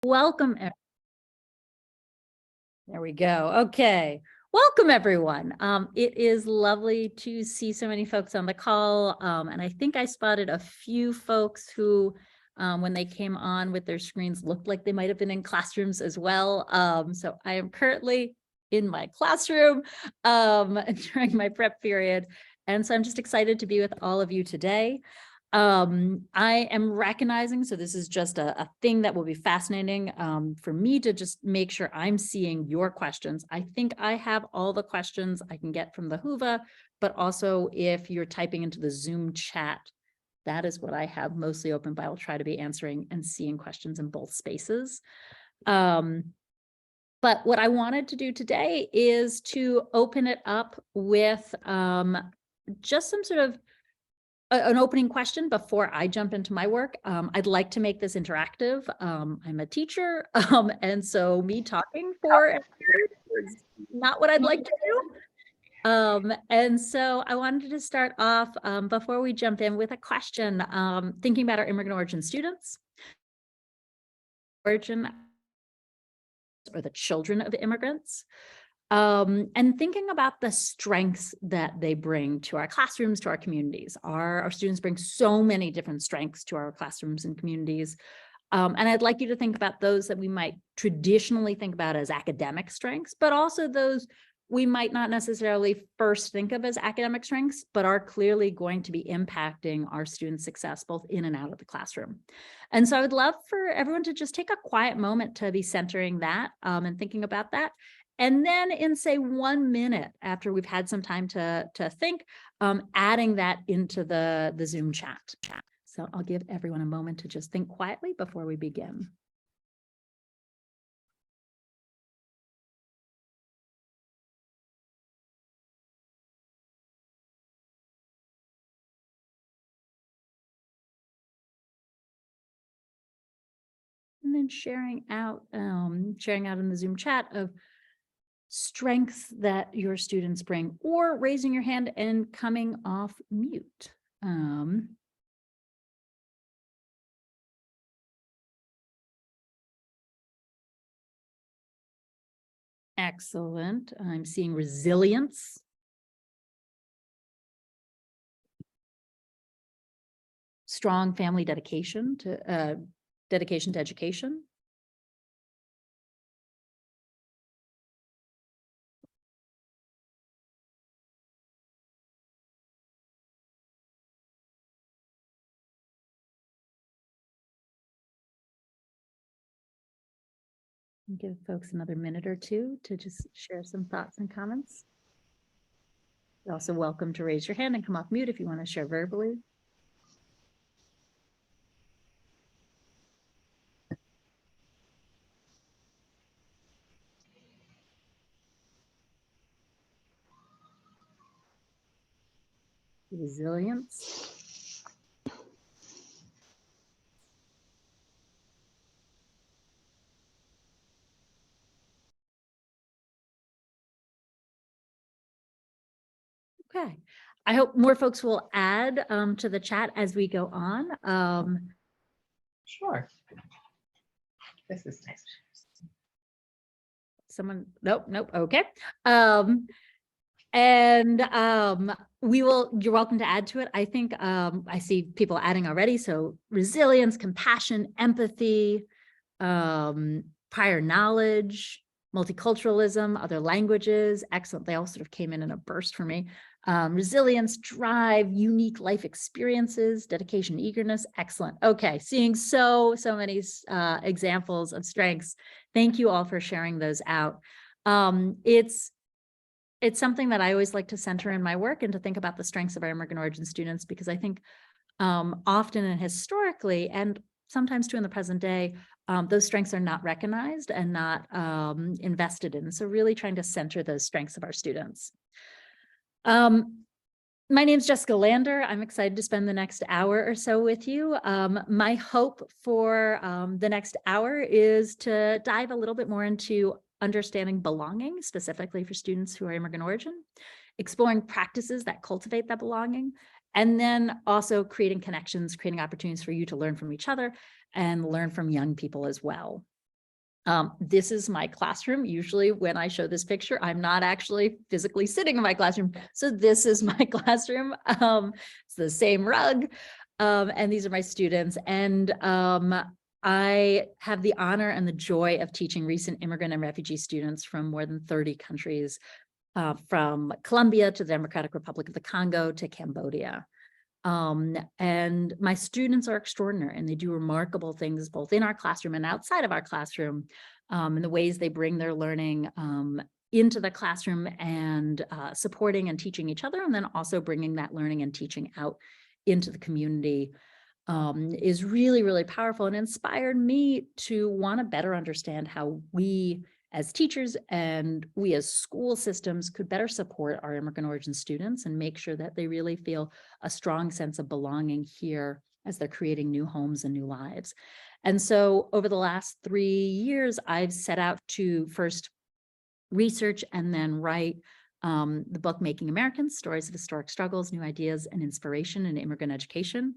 Welcome. There we go. Okay. Welcome, everyone. It is lovely to see so many folks on the call. And I think I spotted a few folks who, when they came on with their screens, looked like they might have been in classrooms as well. So I am currently in my classroom during my prep period. And so I'm just excited to be with all of you today. I am recognizing, so this is just a thing that will be fascinating for me to just make sure I'm seeing your questions. I think I have all the questions I can get from the Whova, but also if you're typing into the Zoom chat, that is what I have mostly open, but I will try to be answering and seeing questions in both spaces. But what I wanted to do today is to open it up with just some sort of an opening question before I jump into my work. I'd like to make this interactive. I'm a teacher, and so me talking for is not what I'd like to do. And so I wanted to start off before we jump in with a question, thinking about our immigrant origin students, origin or the children of immigrants. And thinking about the strengths that they bring to our classrooms, to our communities. Our students bring so many different strengths to our classrooms and communities. And I'd like you to think about those that we might traditionally think about as academic strengths, but also those we might not necessarily first think of as academic strengths, but are clearly going to be impacting our students' success both in and out of the classroom. And so I would love for everyone to just take a quiet moment to be centering that and thinking about that. And then in, say, 1 minute after we've had some time to think, adding that into the Zoom chat. So I'll give everyone a moment to just think quietly before we begin. And then sharing out in the Zoom chat of strengths that your students bring, or raising your hand and coming off mute. Excellent. I'm seeing resilience. Strong family dedication to education. Give folks another minute or two to just share some thoughts and comments. You're also welcome to raise your hand and come off mute if you want to share verbally. Resilience. Okay. I hope more folks will add to the chat as we go on. Sure. This is nice. Someone, nope. Okay. You're welcome to add to it. I think I see people adding already. So resilience, compassion, empathy, prior knowledge, multiculturalism, other languages. Excellent. They all sort of came in a burst for me. Resilience, drive, unique life experiences, dedication, eagerness. Excellent. Okay. Seeing so many examples of strengths. Thank you all for sharing those out. It's something that I always like to center in my work and to think about the strengths of our immigrant origin students, because I think often and historically, and sometimes too in the present day, those strengths are not recognized and not invested in. So really trying to center those strengths of our students. My name is Jessica Lander. I'm excited to spend the next hour or so with you. My hope for the next hour is to dive a little bit more into understanding belonging, specifically for students who are immigrant origin, exploring practices that cultivate that belonging, and then also creating connections, creating opportunities for you to learn from each other and learn from young people as well. This is my classroom. Usually when I show this picture, I'm not actually physically sitting in my classroom. So this is my classroom. It's the same rug. And these are my students. And I have the honor and the joy of teaching recent immigrant and refugee students from more than 30 countries, from Colombia to the Democratic Republic of the Congo to Cambodia. And my students are extraordinary, and they do remarkable things both in our classroom and outside of our classroom, in the ways they bring their learning into the classroom and supporting and teaching each other, and then also bringing that learning and teaching out into the community is really, really powerful and inspired me to want to better understand how we as teachers and we as school systems could better support our immigrant origin students and make sure that they really feel a strong sense of belonging here as they're creating new homes and new lives. And so over the last 3 years, I've set out to first research and then write the book Making Americans: Stories of Historic Struggles, New Ideas and Inspiration in Immigrant Education.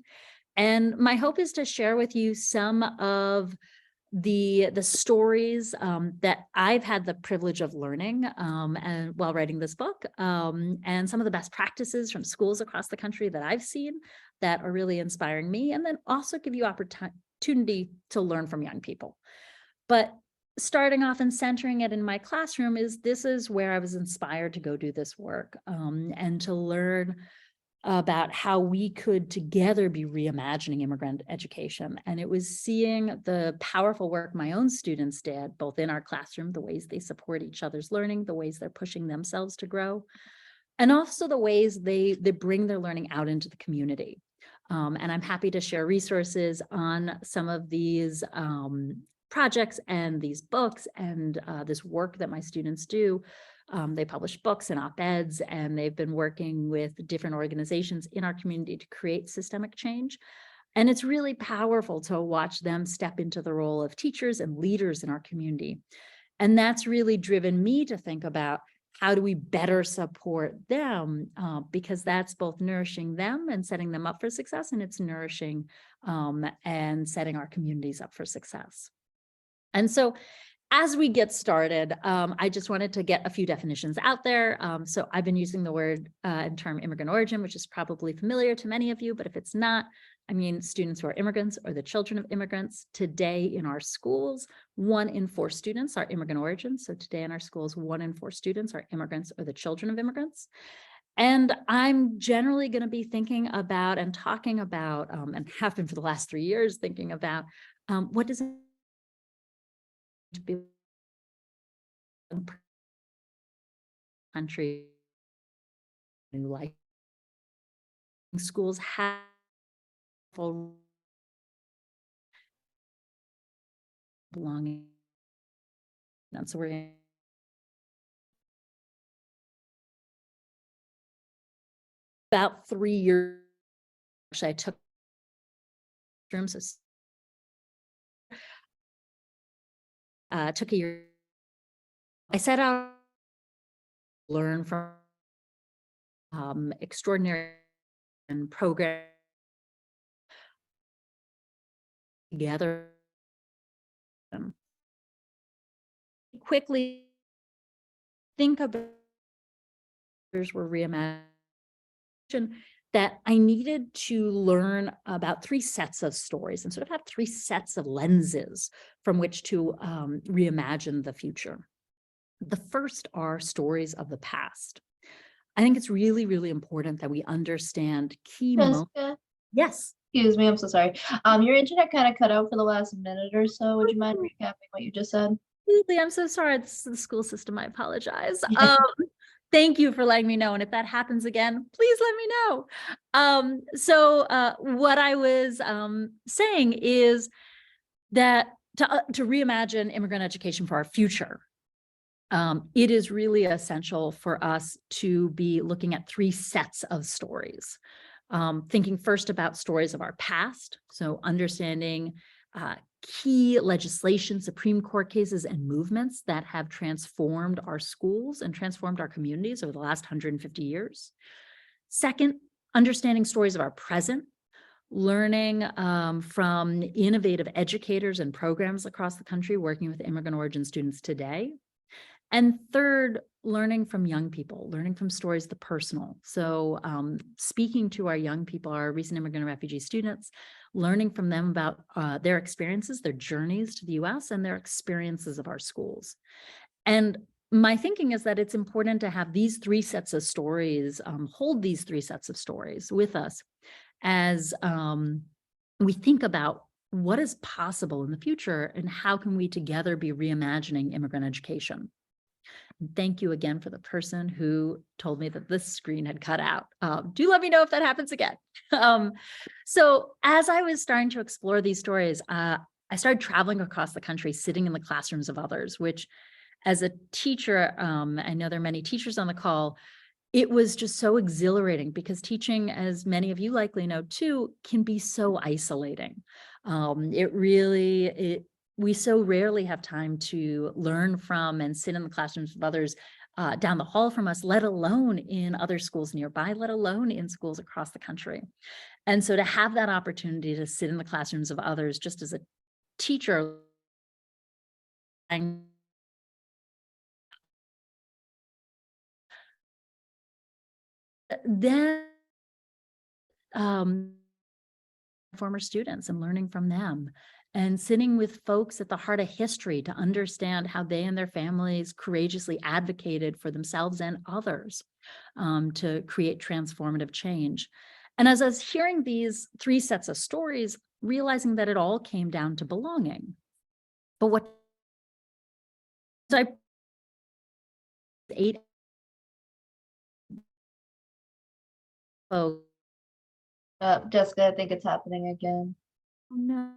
And my hope is to share with you some of the stories that I've had the privilege of learning and while writing this book, and some of the best practices from schools across the country that I've seen that are really inspiring me, and then also give you opportunity to learn from young people. But starting off and centering it in my classroom this is where I was inspired to go do this work, and to learn about how we could together be reimagining immigrant education. And it was seeing the powerful work my own students did, both in our classroom, the ways they support each other's learning, the ways they're pushing themselves to grow, and also the ways they bring their learning out into the community. And I'm happy to share resources on some of these projects and these books and this work that my students do. They publish books and op-eds, and they've been working with different organizations in our community to create systemic change. And it's really powerful to watch them step into the role of teachers and leaders in our community. And that's really driven me to think about how do we better support them, because that's both nourishing them and setting them up for success, and it's nourishing and setting our communities up for success. And so as we get started, I just wanted to get a few definitions out there. So I've been using the word and term immigrant origin, which is probably familiar to many of you, but if it's not, I mean students who are immigrants or the children of immigrants. Today in our schools, 1 in 4 students are immigrant origin. So today in our schools, 1 in 4 students are immigrants or the children of immigrants. And I'm generally going to be thinking about and talking about, and have been for the last 3 years, thinking about what does it to be country, new life. Schools have full belonging. And so we're about 3 years. Actually, I took rooms of took a year. I set out to learn from extraordinary and program together. Quickly think about were reimagined that I needed to learn about 3 sets of stories and sort of have 3 sets of lenses from which to reimagine the future. The first are stories of the past. I think it's really, really important that we understand key moments. Jessica, Yes. excuse me, I'm so sorry. Your internet kind of cut out for the last minute or so. Would you mind recapping what you just said? Absolutely. I'm so sorry. This is the school system. I apologize. Thank you for letting me know. And if that happens again, please let me know. So what I was saying is that to reimagine immigrant education for our future, it is really essential for us to be looking at 3 sets of stories. Thinking first about stories of our past, so understanding key legislation, Supreme Court cases, and movements that have transformed our schools and transformed our communities over the last 150 years. Second, understanding stories of our present, learning from innovative educators and programs across the country working with immigrant origin students today. And third, learning from young people, learning from stories, the personal. So speaking to our young people, our recent immigrant and refugee students, learning from them about their experiences, their journeys to the US, and their experiences of our schools. And my thinking is that it's important to have these three sets of stories, hold these three sets of stories with us as we think about what is possible in the future and how can we together be reimagining immigrant education. Thank you again for the person who told me that this screen had cut out. Do let me know if that happens again. So as I was starting to explore these stories, I started traveling across the country, sitting in the classrooms of others, which as a teacher, I know there are many teachers on the call, it was just so exhilarating because teaching, as many of you likely know too, can be so isolating. We so rarely have time to learn from and sit in the classrooms of others down the hall from us, let alone in other schools nearby, let alone in schools across the country. And so to have that opportunity to sit in the classrooms of others just as a teacher, and then former students and learning from them and sitting with folks at the heart of history to understand how they and their families courageously advocated for themselves and others to create transformative change. And as I was hearing these three sets of stories, realizing that it all came down to belonging. But what I 8 folks, Jessica, I think it's happening again. no,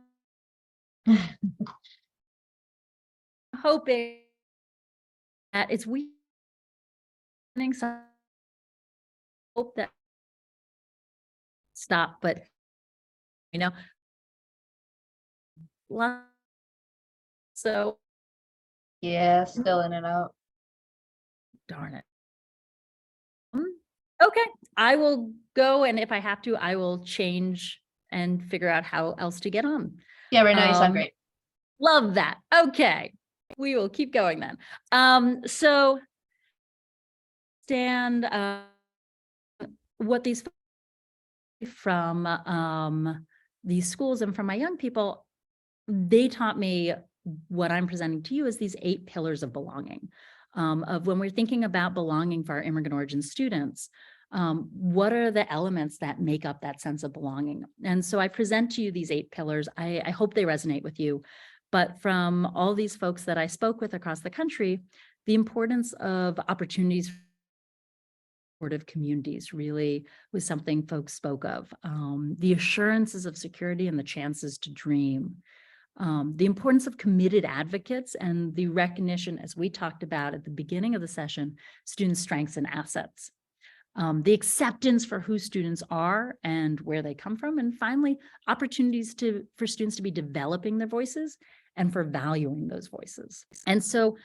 hoping that it's we some hope that stop, but you know, so Yeah, still in and out. darn it. Okay, I will go, and if I have to, I will change and figure out how else to get on. Yeah, right now you sound Um, great. Love that. Okay, we will keep going then. So stand what these from these schools and from my young people, they taught me what I'm presenting to you as these 8 pillars of belonging. Of when we're thinking about belonging for our immigrant origin students, what are the elements that make up that sense of belonging? And so I present to you these 8 pillars. I hope they resonate with you. But from all these folks that I spoke with across the country, the importance of opportunities for supportive communities really was something folks spoke of. The assurances of security and the chances to dream. The importance of committed advocates and the recognition, as we talked about at the beginning of the session, student strengths and assets. The acceptance for who students are and where they come from. And finally, opportunities for students to be developing their voices and for valuing those voices. And so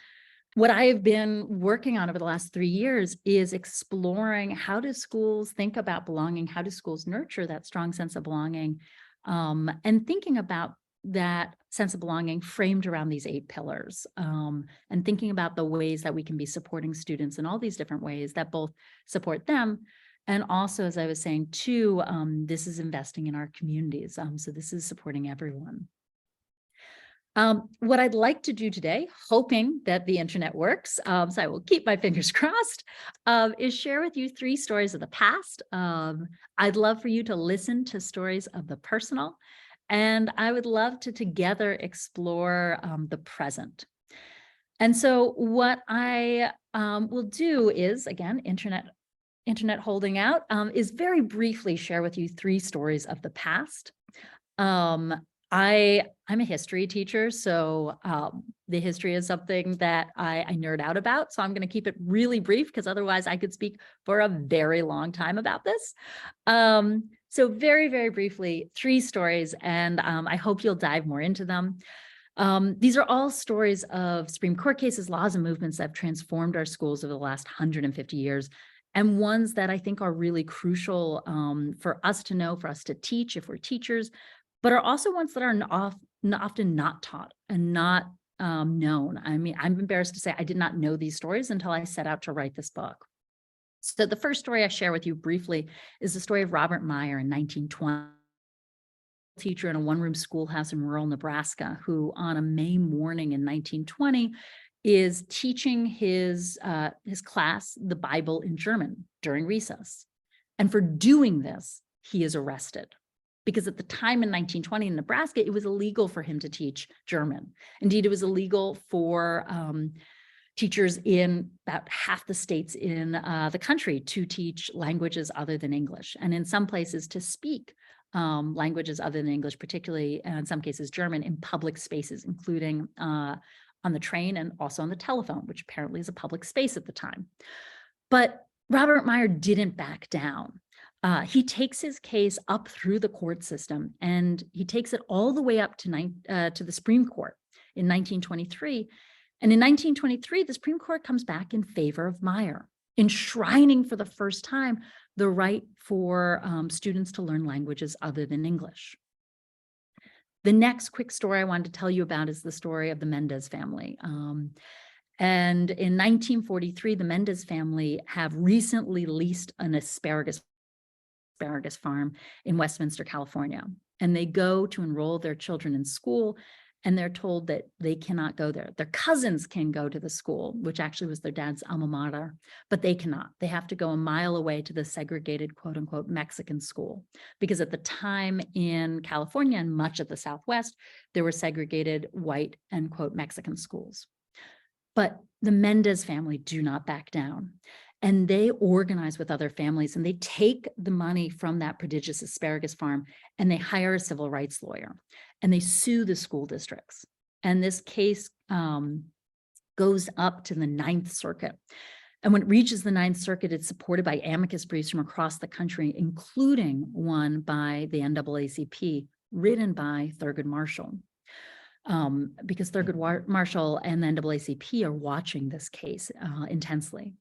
what I have been working on over the last 3 years is exploring how do schools think about belonging, how do schools nurture that strong sense of belonging, and thinking about that sense of belonging framed around these 8 pillars, and thinking about the ways that we can be supporting students in all these different ways that both support them. And also, as I was saying too, this is investing in our communities. So this is supporting everyone. What I'd like to do today, hoping that the internet works, so I will keep my fingers crossed, is share with you 3 stories of the past. I'd love for you to listen to stories of the personal, and I would love to together explore the present. And so what I will do is, again, internet holding out, is very briefly share with you 3 stories of the past. I'm a history teacher, so the history is something that I nerd out about. So I'm going to keep it really brief because otherwise I could speak for a very long time about this. So very, very briefly, 3 stories, and I hope you'll dive more into them. These are all stories of Supreme Court cases, laws, and movements that have transformed our schools over the last 150 years. and ones that I think are really crucial for us to know, for us to teach if we're teachers, but are also ones that are often not taught and not known. I mean, I'm embarrassed to say I did not know these stories until I set out to write this book. So the first story I share with you briefly is the story of Robert Meyer in 1920. Teacher in a one-room schoolhouse in rural Nebraska, who on a May morning in 1920 is teaching his class the Bible in German during recess. And for doing this, he is arrested. Because at the time in 1920 in Nebraska, it was illegal for him to teach German. Indeed, it was illegal for teachers in about half the states in the country to teach languages other than English, and in some places to speak languages other than English, particularly in some cases German, in public spaces, including on the train and also on the telephone, which apparently is a public space at the time. But Robert Meyer didn't back down. He takes his case up through the court system, and he takes it all the way up to the Supreme Court in 1923. And in 1923, the Supreme Court comes back in favor of Meyer, enshrining for the first time the right for students to learn languages other than English. The next quick story I wanted to tell you about is the story of the Mendez family. And in 1943, the Mendez family have recently leased an asparagus farm in Westminster, California. And they go to enroll their children in school, and they're told that they cannot go there. Their cousins can go to the school, which actually was their dad's alma mater, but they cannot. They have to go a mile away to the segregated, quote unquote, Mexican school. Because at the time in California and much of the Southwest, there were segregated white and, quote, Mexican schools. But the Mendez family do not back down. And they organize with other families, and they take the money from that prodigious asparagus farm and they hire a civil rights lawyer, and they sue the school districts. And this case goes up to the Ninth Circuit. And when it reaches the Ninth Circuit, it's supported by amicus briefs from across the country, including one by the NAACP, written by Thurgood Marshall. Because Thurgood Marshall and the NAACP are watching this case intensely.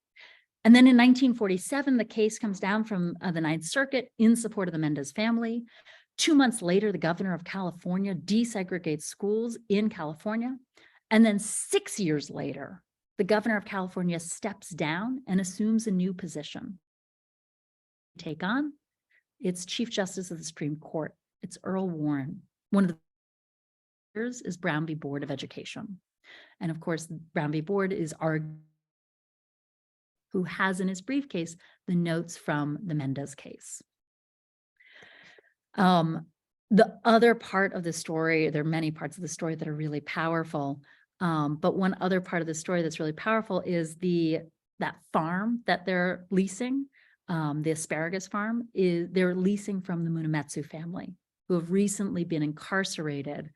And then in 1947, the case comes down from the Ninth Circuit in support of the Mendez family. 2 months later, the governor of California desegregates schools in California. And then 6 years later, the governor of California steps down and assumes a new position. Take on, it's Chief Justice of the Supreme Court. It's Earl Warren. One of the leaders is Brown v. Board of Education. And of course, Brown v. Board is who has in his briefcase the notes from the Mendez case. The other part of the story, there are many parts of the story that are really powerful, but one other part of the story that's really powerful is that farm that they're leasing, the asparagus farm, they're leasing from the Munemetsu family, who have recently been incarcerated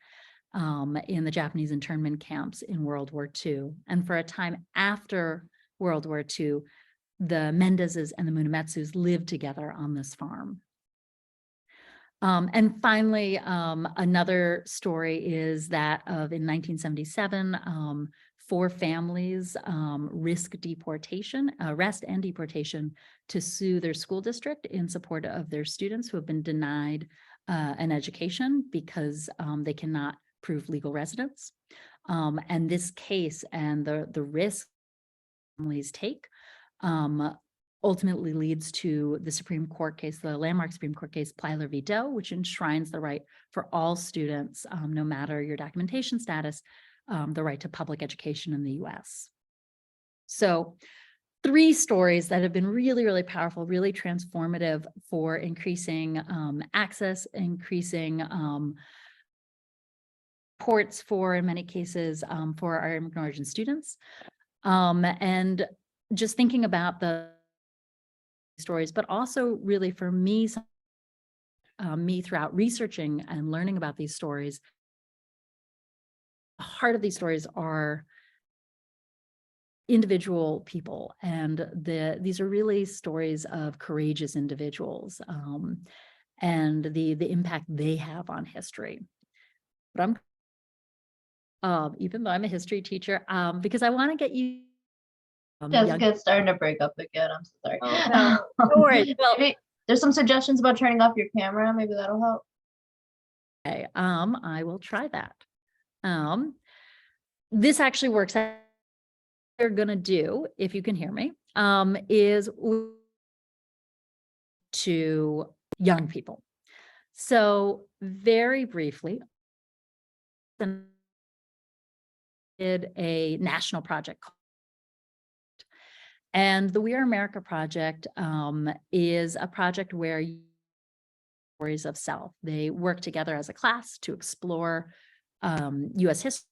in the Japanese internment camps in World War II. And for a time after World War II, the Mendezes and the Munemetsus lived together on this farm. And finally, another story is that of in 1977, 4 families risk deportation, arrest and deportation, to sue their school district in support of their students who have been denied an education because they cannot prove legal residence. And this case and the risk families take ultimately leads to the Supreme Court case, the landmark Supreme Court case, Plyler v. Doe, which enshrines the right for all students, no matter your documentation status, the right to public education in the US. So 3 stories that have been really, really powerful, really transformative for increasing access, increasing supports for, in many cases, for our immigrant origin students. And just thinking about the stories, but also really for me, throughout researching and learning about these stories, the heart of these stories are individual people, and these are really stories of courageous individuals and the impact they have on history. But even though I'm a history teacher, because I want to get you young- Jessica, it's starting to break up again. I'm so sorry. Oh, no. Don't worry. Well, Maybe there's some suggestions about turning off your camera. Maybe that'll help. okay, I will try that. This actually works. What they're gonna do, if you can hear me, is to young people. So very briefly, did a national project. And the We Are America project is a project where stories of self. They work together as a class to explore U.S. history,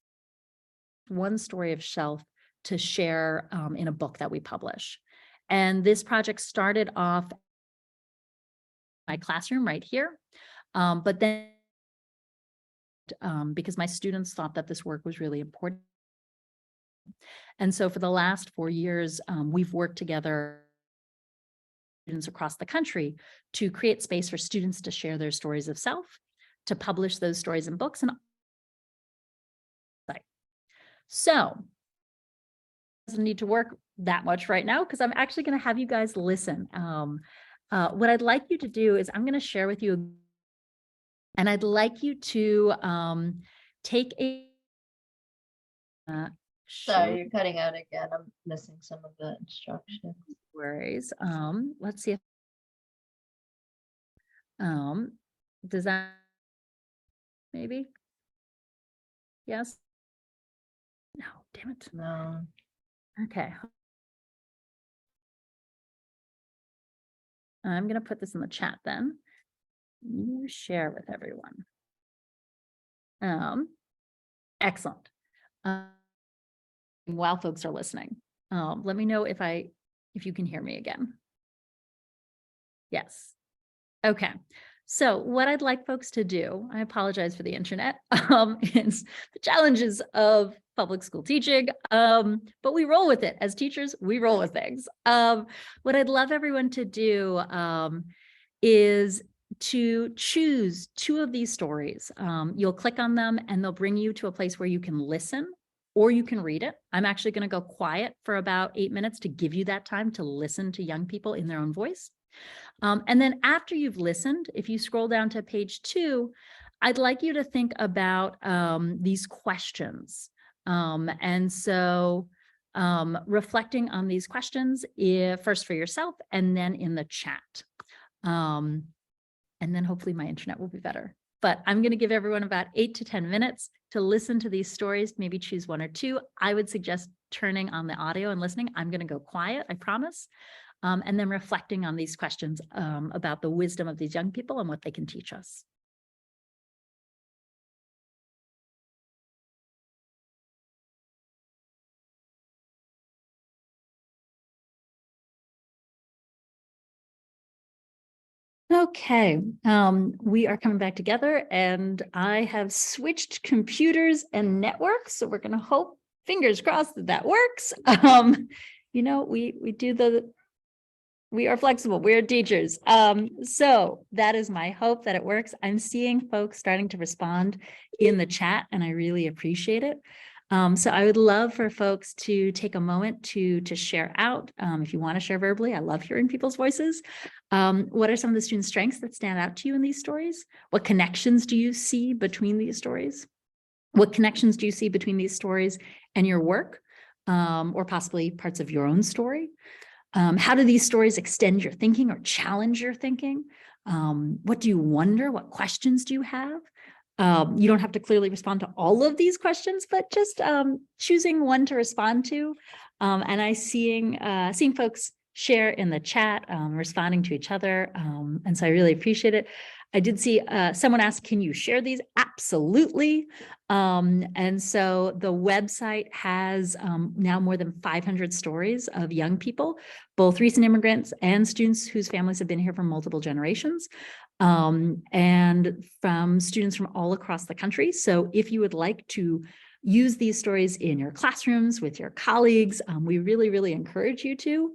one story of self to share in a book that we publish. And this project started off in my classroom right here, but then because my students thought that this work was really important. And so for the last 4 years, we've worked together students across the country to create space for students to share their stories of self, to publish those stories in books. And so doesn't need to work that much right now because I'm actually going to have you guys listen. What I'd like you to do is I'm going to share with you, and I'd like you to take a Sorry, you're cutting out again. I'm missing some of the instructions. worries. Let's see if does that maybe? Yes. No, damn it. No. Okay. I'm going to put this in the chat then. You share with everyone. Excellent. While folks are listening, let me know if you can hear me again. Yes. Okay. So what I'd like folks to do, I apologize for the internet, is the challenges of public school teaching, but we roll with it. As teachers, we roll with things. What I'd love everyone to do is to choose 2 of these stories. You'll click on them and they'll bring you to a place where you can listen or you can read it. I'm actually going to go quiet for about 8 minutes to give you that time to listen to young people in their own voice. And then after you've listened, if you scroll down to page 2, I'd like you to think about these questions. And so reflecting on these questions, first for yourself and then in the chat. And then hopefully my internet will be better. But I'm going to give everyone about 8 to 10 minutes to listen to these stories, maybe choose 1 or 2. I would suggest turning on the audio and listening. I'm going to go quiet, I promise. And then reflecting on these questions about the wisdom of these young people and what they can teach us. Okay, we are coming back together and I have switched computers and networks. So we're going to hope, fingers crossed, that that works. You know, we are flexible. We are teachers. So that is my hope that it works. I'm seeing folks starting to respond in the chat and I really appreciate it. So I would love for folks to take a moment to share out. If you want to share verbally, I love hearing people's voices. What are some of the student strengths that stand out to you in these stories? What connections do you see between these stories? What connections do you see between these stories and your work, or possibly parts of your own story? How do these stories extend your thinking or challenge your thinking? What do you wonder? What questions do you have? You don't have to clearly respond to all of these questions, but just choosing one to respond to. And I seeing folks share in the chat, responding to each other. And so I really appreciate it. I did see someone ask, can you share these? Absolutely. And so the website has now more than 500 stories of young people, both recent immigrants and students whose families have been here for multiple generations. And from students from all across the country. So if you would like to use these stories in your classrooms with your colleagues, we really, really encourage you to.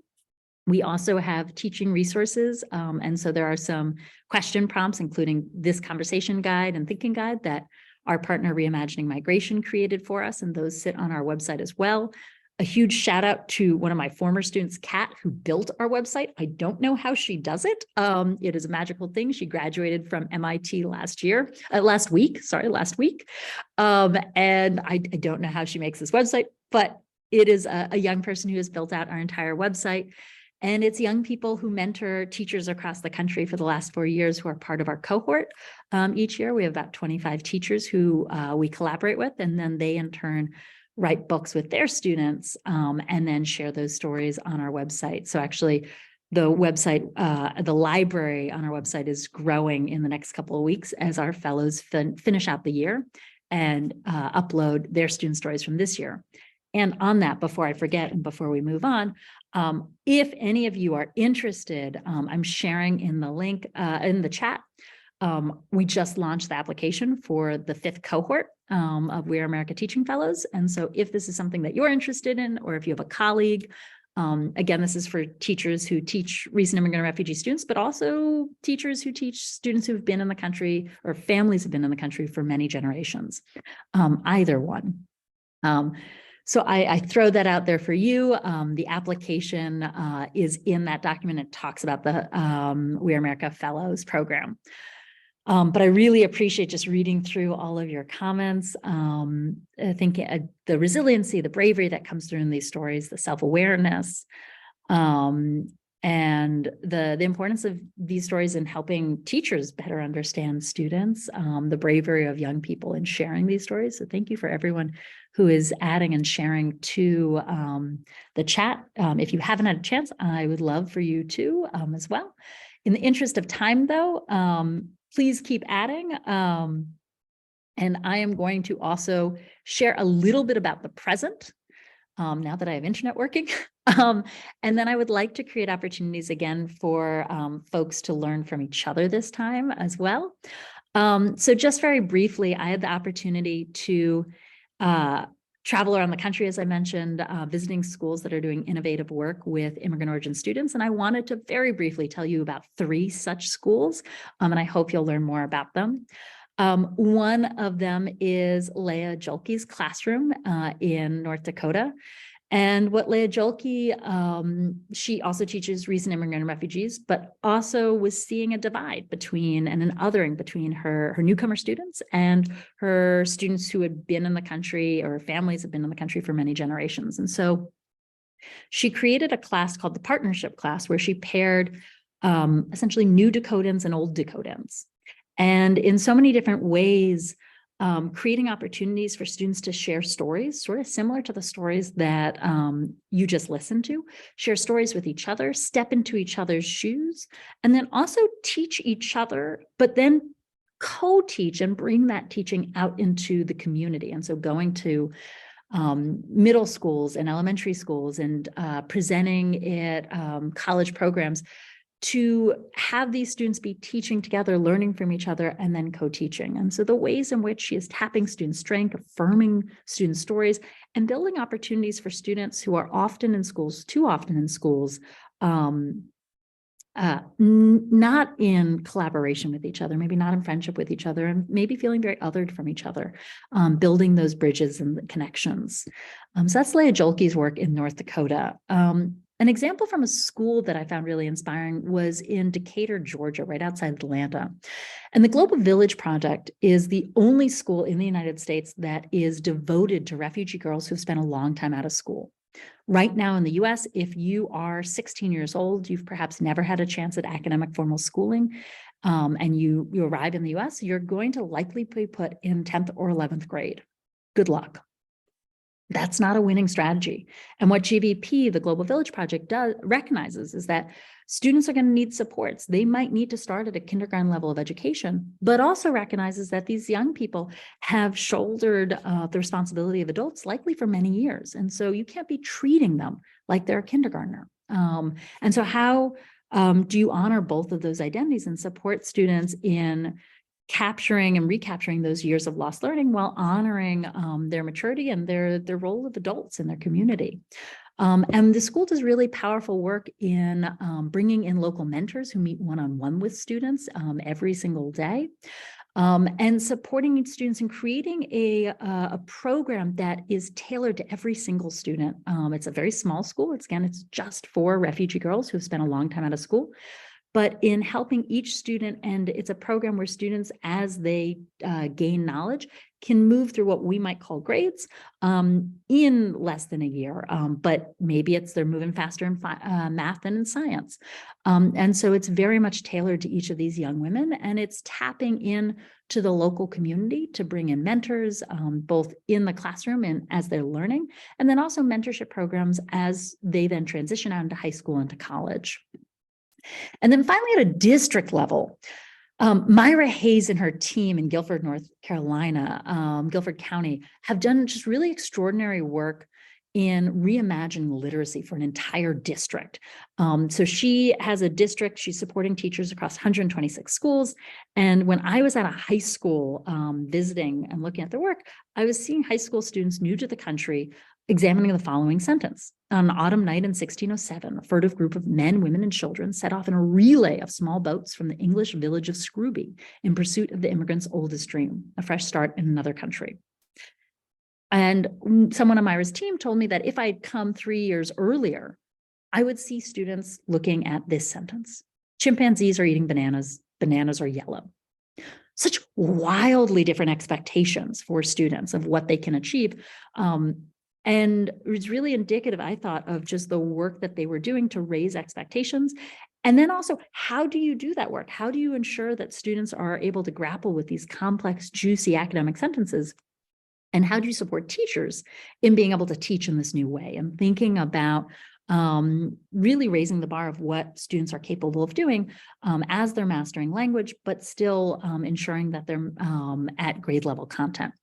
We also have teaching resources. And so there are some question prompts, including this conversation guide and thinking guide that our partner Reimagining Migration created for us. And those sit on our website as well. A huge shout out to one of my former students, Kat, who built our website. I don't know how she does it. It is a magical thing. She graduated from MIT last week. And I don't know how she makes this website, but it is a young person who has built out our entire website. And it's young people who mentor teachers across the country for the last 4 years who are part of our cohort. Each year, we have about 25 teachers who we collaborate with, and then they in turn write books with their students and then share those stories on our website. So actually, the website, the library on our website is growing in the next couple of weeks as our fellows finish out the year and upload their student stories from this year. And on that, before I forget and before we move on, if any of you are interested, I'm sharing in the link in the chat. We just launched the application for the 5th cohort of We Are America Teaching Fellows. And so if this is something that you're interested in, or if you have a colleague, again, this is for teachers who teach recent immigrant and refugee students, but also teachers who teach students who've been in the country or families have been in the country for many generations, either one. So I throw that out there for you. The application is in that document. It talks about the We Are America Fellows program. But I really appreciate just reading through all of your comments. I think the resiliency, the bravery that comes through in these stories, the self-awareness, and the importance of these stories in helping teachers better understand students, the bravery of young people in sharing these stories. So thank you for everyone who is adding and sharing to the chat. If you haven't had a chance, I would love for you to as well. In the interest of time, though, please keep adding. And I am going to also share a little bit about the present now that I have internet working. And then I would like to create opportunities again for folks to learn from each other this time as well. So just very briefly, I had the opportunity to travel around the country, as I mentioned, visiting schools that are doing innovative work with immigrant origin students. And I wanted to very briefly tell you about 3 such schools, and I hope you'll learn more about them. One of them is Leah Jolke's classroom in North Dakota. And what Leah Jolke, she also teaches recent immigrant and refugees, but also was seeing a divide between and an othering between her newcomer students and her students who had been in the country or families have been in the country for many generations. And so she created a class called the partnership class where she paired essentially new Dakotans and old Dakotans. And in so many different ways, creating opportunities for students to share stories, sort of similar to the stories that you just listened to, share stories with each other, step into each other's shoes, and then also teach each other, but then co-teach and bring that teaching out into the community. And so going to middle schools and elementary schools and presenting at college programs to have these students be teaching together, learning from each other, and then co-teaching. And so the ways in which she is tapping student strength, affirming student stories, and building opportunities for students who are often in schools, too often in schools, not in collaboration with each other, maybe not in friendship with each other, and maybe feeling very othered from each other, building those bridges and connections. So that's Leah Jolke's work in North Dakota. An example from a school that I found really inspiring was in Decatur, Georgia, right outside Atlanta. And the Global Village Project is the only school in the United States that is devoted to refugee girls who've spent a long time out of school. Right now in the US, if you are 16 years old, you've perhaps never had a chance at academic formal schooling, and you arrive in the US, you're going to likely be put in 10th or 11th grade. Good luck. That's not a winning strategy. And what GVP, the Global Village Project, recognizes is that students are going to need supports. They might need to start at a kindergarten level of education, but also recognizes that these young people have shouldered the responsibility of adults likely for many years. And so you can't be treating them like they're a kindergartner. And so how do you honor both of those identities and support students in capturing and recapturing those years of lost learning while honoring their maturity and their role of adults in their community? And the school does really powerful work in bringing in local mentors who meet one-on-one with students every single day. and supporting students and creating a program that is tailored to every single student. It's a very small school. It's just for refugee girls who've spent a long time out of school. But in helping each student, and it's a program where students, as they gain knowledge, can move through what we might call grades in less than a year. But maybe they're moving faster in math than in science. And so it's very much tailored to each of these young women, and it's tapping in to the local community to bring in mentors, both in the classroom and as they're learning, and then also mentorship programs as they then transition out into high school and to college. And then finally, at a district level, Myra Hayes and her team in Guilford, North Carolina, Guilford County, have done just really extraordinary work in reimagining literacy for an entire district. So she has a district, she's supporting teachers across 126 schools. And when I was at a high school visiting and looking at their work, I was seeing high school students new to the country examining the following sentence. On an autumn night in 1607, a furtive group of men, women, and children set off in a relay of small boats from the English village of Scrooby in pursuit of the immigrant's oldest dream, a fresh start in another country. And someone on Myra's team told me that if I'd come 3 years earlier, I would see students looking at this sentence. Chimpanzees are eating bananas, bananas are yellow. Such wildly different expectations for students of what they can achieve. And it was really indicative, I thought, of just the work that they were doing to raise expectations. And then also, how do you do that work? How do you ensure that students are able to grapple with these complex, juicy academic sentences? And how do you support teachers in being able to teach in this new way and thinking about really raising the bar of what students are capable of doing as they're mastering language, but still ensuring that they're at grade level content.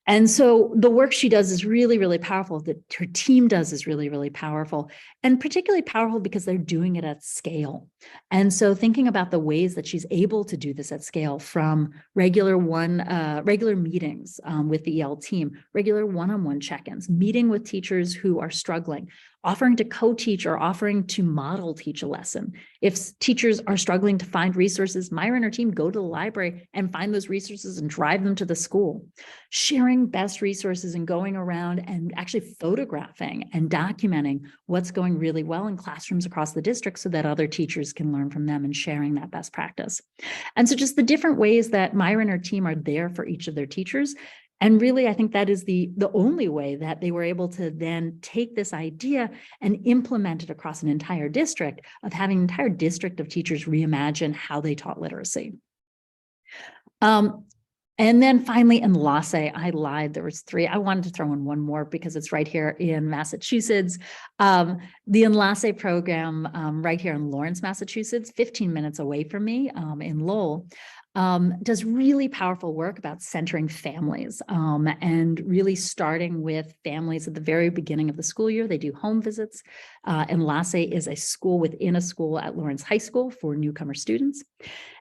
And so the work she does is really, really powerful, that her team does is really, really powerful, and particularly powerful because they're doing it at scale. And so thinking about the ways that she's able to do this at scale, from regular meetings with the EL team, regular one-on-one check-ins, meeting with teachers who are struggling, offering to co-teach or offering to model teach a lesson. If teachers are struggling to find resources, Myra and her team go to the library and find those resources and drive them to the school. Sharing best resources and going around and actually photographing and documenting what's going really well in classrooms across the district so that other teachers can learn from them, and sharing that best practice. And so just the different ways that Myra and her team are there for each of their teachers. And really, I think that is the only way that they were able to then take this idea and implement it across an entire district, of having an entire district of teachers reimagine how they taught literacy. And then finally, Enlace, I lied, there was 3. I wanted to throw in one more because it's right here in Massachusetts. The Enlace program right here in Lawrence, Massachusetts, 15 minutes away from me in Lowell, does really powerful work about centering families and really starting with families at the very beginning of the school year. They do home visits. Enlace is a school within a school at Lawrence High School for newcomer students.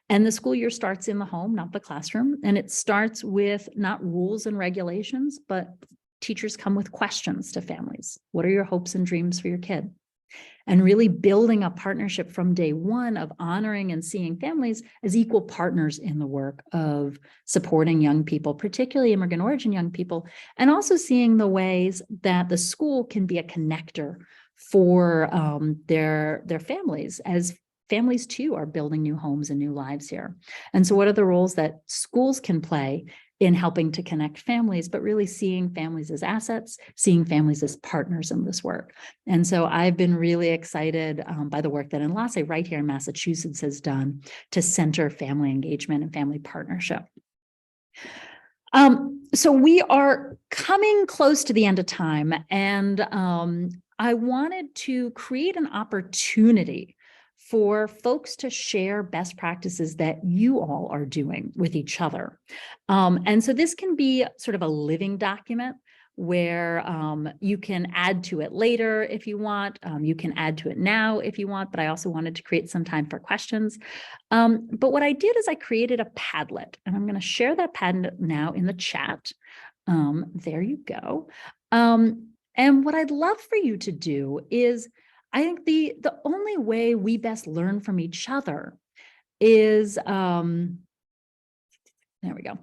And the school year starts in the home, not the classroom. And it starts with not rules and regulations, but teachers come with questions to families. What are your hopes and dreams for your kid? And really building a partnership from day one of honoring and seeing families as equal partners in the work of supporting young people, particularly immigrant origin young people, and also seeing the ways that the school can be a connector for their families, as families too are building new homes and new lives here. And so what are the roles that schools can play in helping to connect families, but really seeing families as assets, seeing families as partners in this work. And so I've been really excited by the work that Enlace right here in Massachusetts has done to center family engagement and family partnership. So we are coming close to the end of time, and I wanted to create an opportunity for folks to share best practices that you all are doing with each other. And so this can be sort of a living document where you can add to it later if you want. You can add to it now if you want, but I also wanted to create some time for questions. But what I did is I created a Padlet, and I'm going to share that Padlet now in the chat. There you go. And what I'd love for you to do is, I think the only way we best learn from each other is There we go.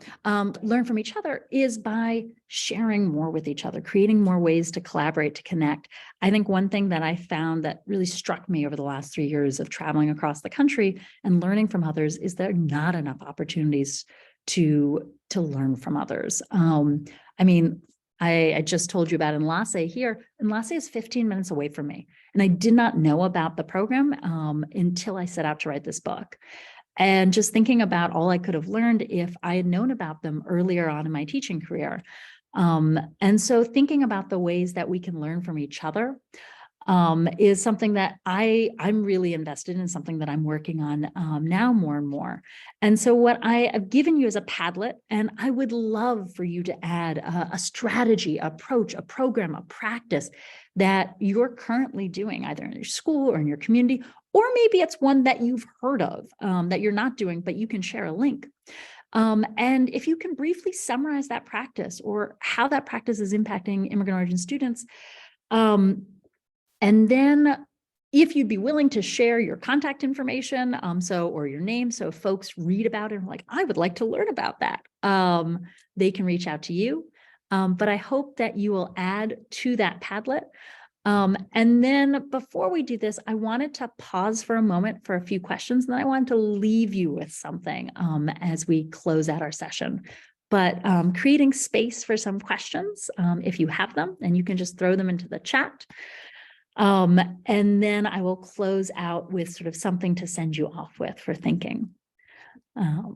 Learn from each other is by sharing more with each other, creating more ways to collaborate, to connect. I think one thing that I found that really struck me over the last 3 years of traveling across the country and learning from others is there are not enough opportunities to learn from others. I mean, I just told you about Enlace here. Enlace is 15 minutes away from me. And I did not know about the program until I set out to write this book. And just thinking about all I could have learned if I had known about them earlier on in my teaching career. And so thinking about the ways that we can learn from each other is something that I'm really invested in, something that I'm working on now more and more. And so what I have given you is a Padlet, and I would love for you to add a strategy, approach, a program, a practice that you're currently doing either in your school or in your community, or maybe it's one that you've heard of that you're not doing, but you can share a link. And if you can briefly summarize that practice or how that practice is impacting immigrant origin students, and then if you'd be willing to share your contact information, or your name, so if folks read about it and like, I would like to learn about that, they can reach out to you. But I hope that you will add to that Padlet. And then before we do this, I wanted to pause for a moment for a few questions, and then I wanted to leave you with something as we close out our session. But creating space for some questions, if you have them, and you can just throw them into the chat. And then I will close out with sort of something to send you off with for thinking. So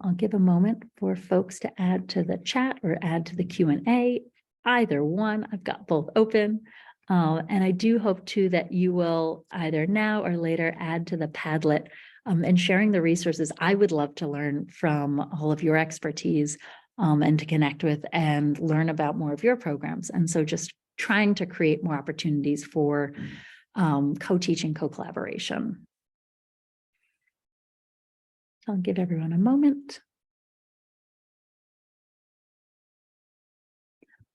I'll give a moment for folks to add to the chat or add to the Q&A, either one. I've got both open. And I do hope too that you will either now or later add to the Padlet and sharing the resources. I would love to learn from all of your expertise and to connect with and learn about more of your programs. And so just trying to create more opportunities for co-teaching, co-collaboration. So I'll give everyone a moment.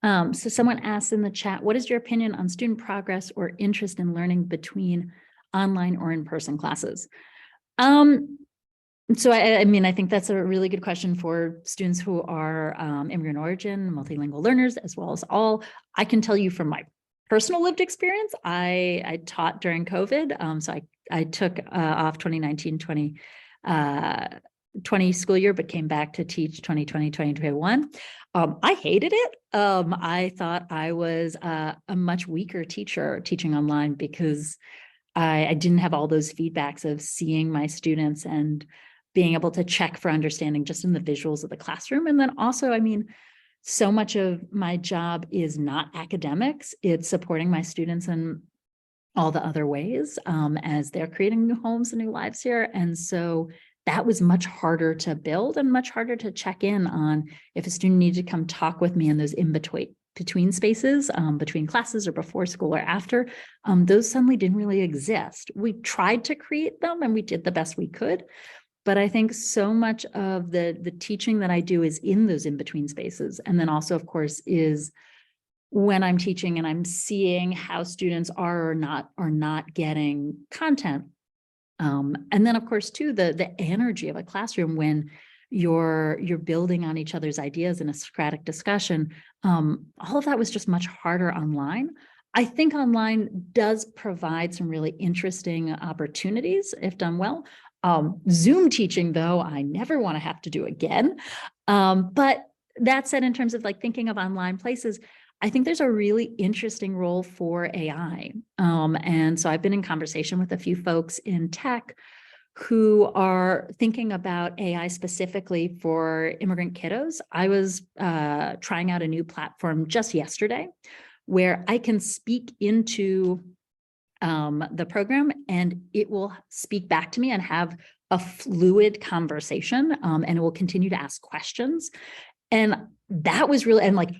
So someone asked in the chat, what is your opinion on student progress or interest in learning between online or in-person classes? So I mean, I think that's a really good question for students who are immigrant origin, multilingual learners, as well as all. I can tell you from my personal lived experience, I taught during COVID. So I took off 2019-20 school year, but came back to teach 2020-2021. I hated it. I thought I was a much weaker teacher teaching online because I didn't have all those feedbacks of seeing my students and being able to check for understanding just in the visuals of the classroom. And then also, I mean, so much of my job is not academics. It's supporting my students in all the other ways as they're creating new homes and new lives here. And so that was much harder to build and much harder to check in on if a student needed to come talk with me in those between spaces, between classes or before school or after. Those suddenly didn't really exist. We tried to create them and we did the best we could. But I think so much of the teaching that I do is in those in-between spaces. And then also, of course, is when I'm teaching and I'm seeing how students are or not getting content. And then, of course, too, the energy of a classroom when you're building on each other's ideas in a Socratic discussion. All of that was just much harder online. I think online does provide some really interesting opportunities if done well. Zoom teaching, though, I never want to have to do again. But that said, in terms of like thinking of online places, I think there's a really interesting role for AI. And so I've been in conversation with a few folks in tech who are thinking about AI specifically for immigrant kiddos. I was trying out a new platform just yesterday where I can speak into the program and it will speak back to me and have a fluid conversation and it will continue to ask questions. And that was really, and like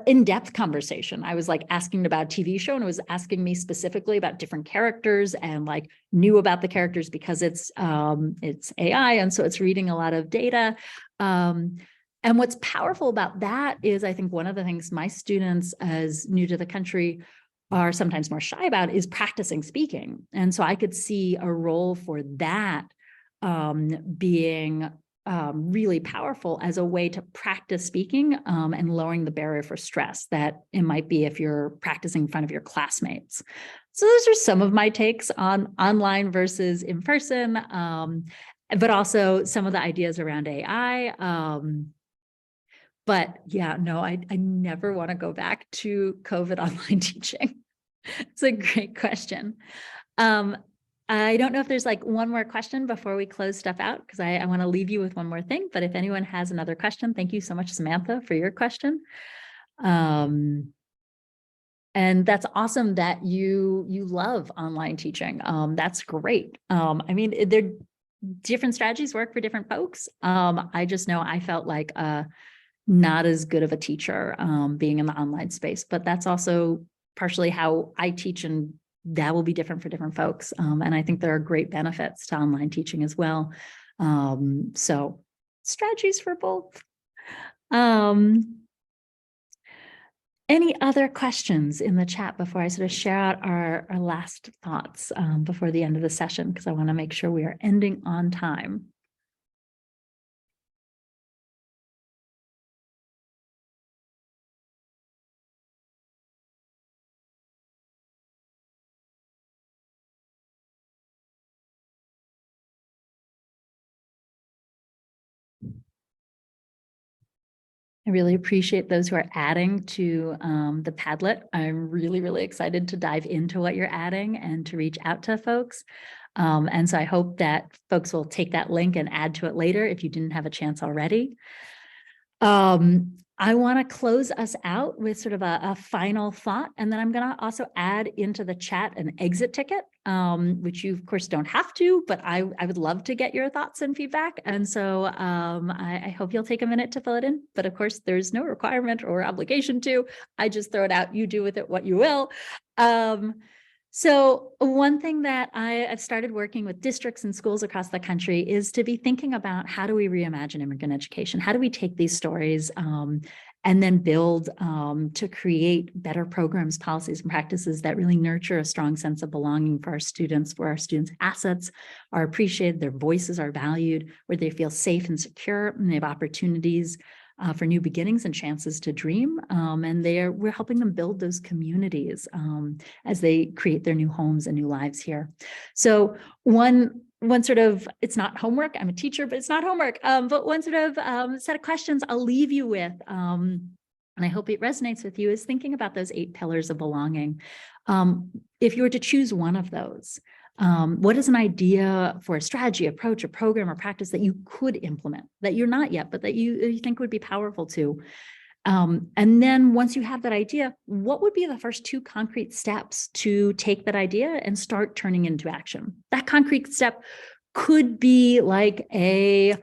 in-depth conversation. I was like asking about a TV show and it was asking me specifically about different characters and like knew about the characters because it's AI. And so it's reading a lot of data. And what's powerful about that is I think one of the things my students as new to the country are sometimes more shy about is practicing speaking. And so I could see a role for that being really powerful as a way to practice speaking and lowering the barrier for stress that it might be if you're practicing in front of your classmates. So those are some of my takes on online versus in person, but also some of the ideas around AI. But yeah, no, I never want to go back to COVID online teaching. It's a great question. I don't know if there's like one more question before we close stuff out, because I want to leave you with one more thing. But if anyone has another question, thank you so much, Samantha, for your question. And that's awesome that you love online teaching. That's great. I mean, there different strategies work for different folks. I just know I felt like not as good of a teacher being in the online space, but that's also partially how I teach, and that will be different for different folks. And I think there are great benefits to online teaching as well. So strategies for both. Any other questions in the chat before I sort of share out our last thoughts before the end of the session, because I want to make sure we are ending on time. I really appreciate those who are adding to the Padlet. I'm really, really excited to dive into what you're adding and to reach out to folks. And so I hope that folks will take that link and add to it later if you didn't have a chance already. I want to close us out with sort of a final thought, and then I'm going to also add into the chat an exit ticket, which you of course don't have to, but I would love to get your thoughts and feedback. And so I hope you'll take a minute to fill it in, but of course there's no requirement or obligation to. I just throw it out, you do with it what you will. So one thing that I've started working with districts and schools across the country is to be thinking about, how do we reimagine immigrant education? How do we take these stories and then build to create better programs, policies, and practices that really nurture a strong sense of belonging for our students, where our students' assets are appreciated, their voices are valued, where they feel safe and secure, and they have opportunities for new beginnings and chances to dream. And we're helping them build those communities as they create their new homes and new lives here. So one sort of, it's not homework, I'm a teacher, but it's not homework, but one sort of set of questions I'll leave you with, and I hope it resonates with you, is thinking about those 8 pillars of belonging. If you were to choose one of those, what is an idea for a strategy, approach, a program, or practice that you could implement, that you're not yet, but that you think would be powerful to? And then once you have that idea, what would be the first 2 concrete steps to take that idea and start turning into action? That concrete step could be like an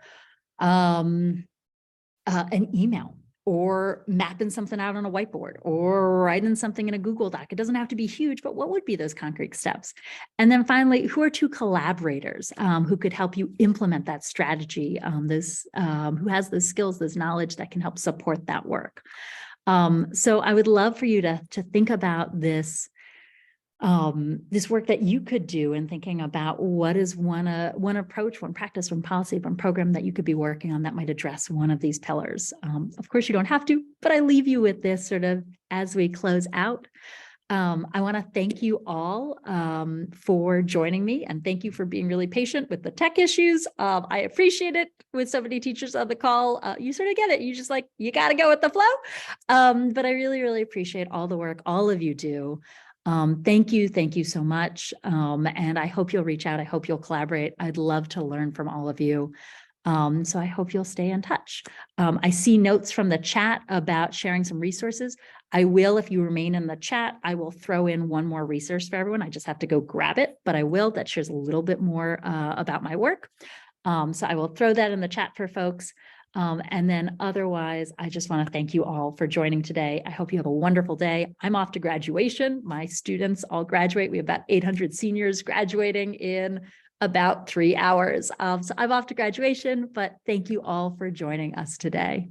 email, or mapping something out on a whiteboard, or writing something in a Google Doc. It doesn't have to be huge, but what would be those concrete steps? And then finally, who are 2 collaborators who could help you implement that strategy, who has those skills, this knowledge that can help support that work? So I would love for you to think about this work that you could do in thinking about what is one approach, one practice, one policy, one program that you could be working on that might address one of these pillars. Of course, you don't have to, but I leave you with this sort of as we close out. I want to thank you all for joining me, and thank you for being really patient with the tech issues. I appreciate it with so many teachers on the call. You sort of get it. You just like, you got to go with the flow. But I really, really appreciate all the work all of you do. Thank you so much. And I hope you'll reach out. I hope you'll collaborate. I'd love to learn from all of you. So I hope you'll stay in touch. I see notes from the chat about sharing some resources. I will, if you remain in the chat, I will throw in one more resource for everyone. I just have to go grab it, but I will. That shares a little bit more about my work. So I will throw that in the chat for folks. And then otherwise, I just want to thank you all for joining today. I hope you have a wonderful day. I'm off to graduation. My students all graduate. We have about 800 seniors graduating in about 3 hours. So I'm off to graduation, but thank you all for joining us today.